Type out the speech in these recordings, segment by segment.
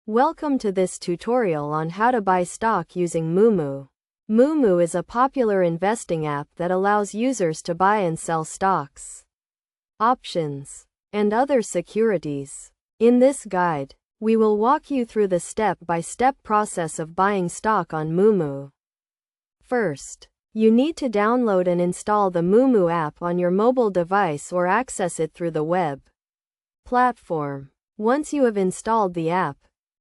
Welcome to this tutorial on how to buy stock using Moomoo. Moomoo is a popular investing app that allows users to buy and sell stocks, options, and other securities. In this guide, we will walk you through the step-by-step process of buying stock on Moomoo. First, you need to download and install the Moomoo app on your mobile device or access it through the web platform. Once you have installed the app,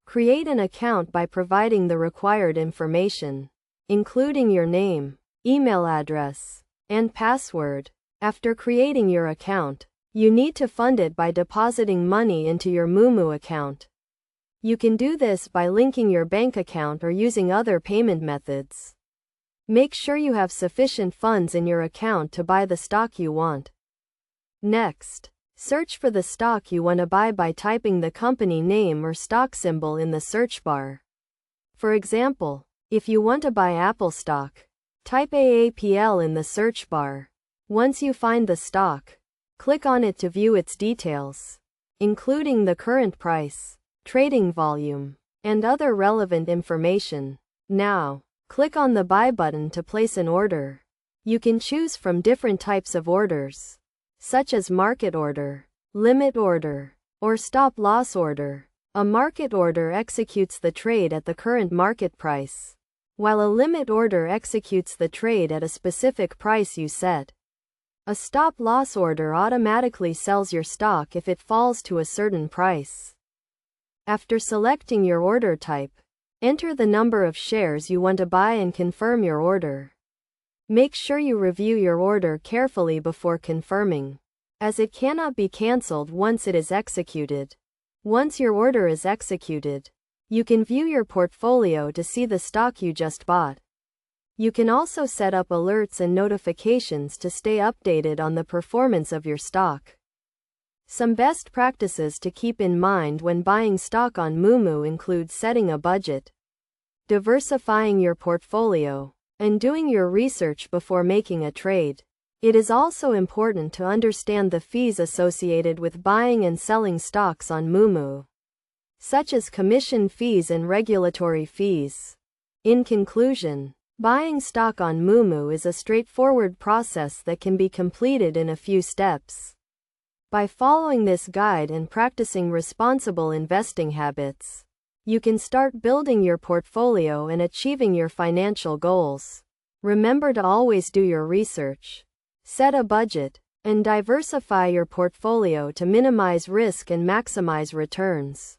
create an account by providing the required information, including your name, email address, and password. After creating your account, you need to fund it by depositing money into your Moomoo account. You can do this by linking your bank account or using other payment methods. Make sure you have sufficient funds in your account to buy the stock you want. Next, search for the stock you want to buy by typing the company name or stock symbol in the search bar. For example, if you want to buy Apple stock, type AAPL in the search bar. Once you find the stock, click on it to view its details, including the current price, trading volume, and other relevant information. Now, click on the Buy button to place an order. You can choose from different types of orders, such as market order, limit order, or stop-loss order. A market order executes the trade at the current market price, while a limit order executes the trade at a specific price you set. A stop-loss order automatically sells your stock if it falls to a certain price. After selecting your order type, enter the number of shares you want to buy and confirm your order. Make sure you review your order carefully before confirming, as it cannot be cancelled once it is executed. Once your order is executed, you can view your portfolio to see the stock you just bought. You can also set up alerts and notifications to stay updated on the performance of your stock. Some best practices to keep in mind when buying stock on Moomoo include setting a budget, diversifying your portfolio, and doing your research before making a trade. It is also important to understand the fees associated with buying and selling stocks on Moomoo, such as commission fees and regulatory fees. In conclusion, buying stock on Moomoo is a straightforward process that can be completed in a few steps. By following this guide and practicing responsible investing habits, you can start building your portfolio and achieving your financial goals. Remember to always do your research, set a budget, and diversify your portfolio to minimize risk and maximize returns.